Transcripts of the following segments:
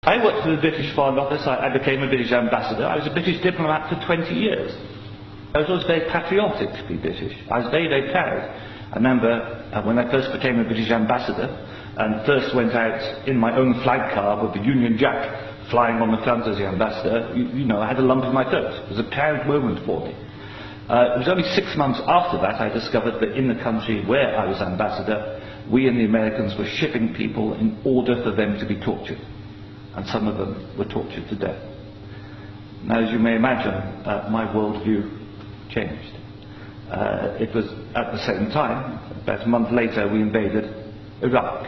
I worked for the British Foreign Office. I became a British ambassador. I was a British diplomat for 20 years. I was always very patriotic to be British. I was very, very proud. I remember when I first became a British ambassador and first went out in my own flag car with the Union Jack flying on the front as the ambassador, you know, I had a lump in my throat. It was a proud moment for me. It was only 6 months after that I discovered that in the country where I was ambassador, we and the Americans were shipping people in order for them to be tortured. And some of them were tortured to death. Now, as you may imagine, my worldview changed. It was at the same time, about a month later, we invaded Iraq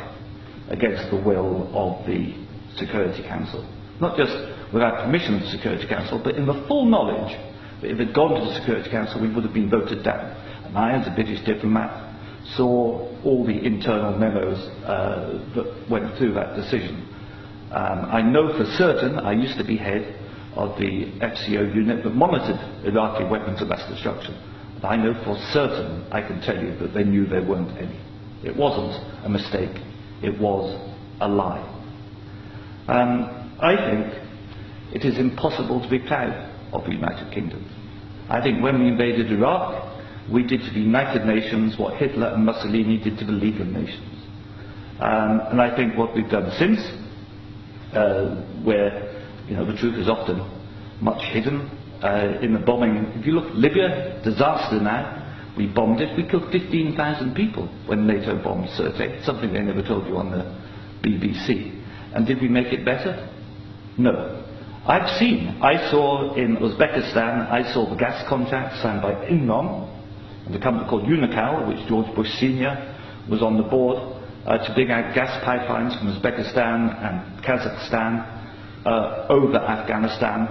against the will of the Security Council. Not just without permission of the Security Council, but in the full knowledge that if it had gone to the Security Council, we would have been voted down. And I, as a British diplomat, saw all the internal memos that went through that decision. I know for certain, I used to be head of the FCO unit that monitored Iraqi weapons of mass destruction. And I know for certain, I can tell you, that they knew there weren't any. It wasn't a mistake, it was a lie. I think it is impossible to be proud of the United Kingdom. I think when we invaded Iraq, we did to the United Nations what Hitler and Mussolini did to the League of Nations. And I think what we've done since, where the truth is often much hidden in the bombing. If you look at Libya, disaster now, we bombed it, we killed 15,000 people when NATO bombed Sirte, something they never told you on the BBC. And did we make it better? No. I saw in Uzbekistan, I saw the gas contract signed by Innom and a company called Unocal, which George Bush Sr. was on the board, to dig out gas pipelines from Uzbekistan and Kazakhstan over Afghanistan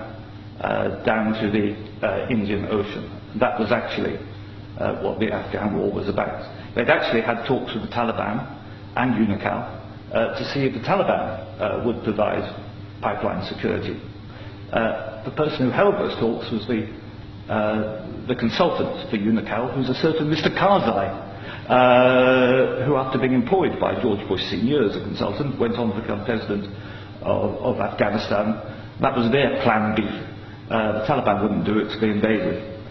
down to the Indian Ocean. That was actually what the Afghan war was about. They'd actually had talks with the Taliban and Unocal to see if the Taliban would provide pipeline security. The person who held those talks was the consultant for Unocal, who's a certain Mr. Karzai, who, after being employed by George Bush Sr. as a consultant, went on to become president of Afghanistan. That was their plan B. The Taliban wouldn't do it, so they invaded.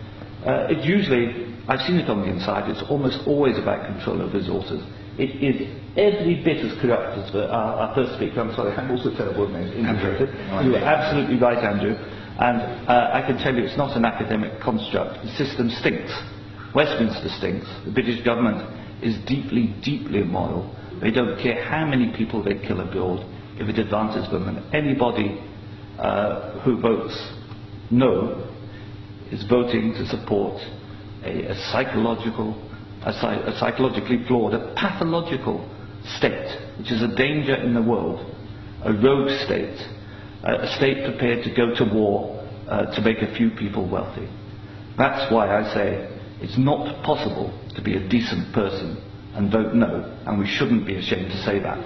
It's usually, I've seen it on the inside, it's almost always about control of resources. It is every bit as corrupt as our first speaker. I'm sorry, I'm also terrible with names. You are absolutely right, Andrew. And I can tell you it's not an academic construct. The system stinks. Westminster stinks. The British government is deeply, deeply immoral. They don't care how many people they kill abroad if it advances them. And anybody who votes no is voting to support a psychologically flawed, a pathological state, which is a danger in the world, a rogue state, a state prepared to go to war to make a few people wealthy. That's why I say it's not possible to be a decent person and vote no, and we shouldn't be ashamed to say that.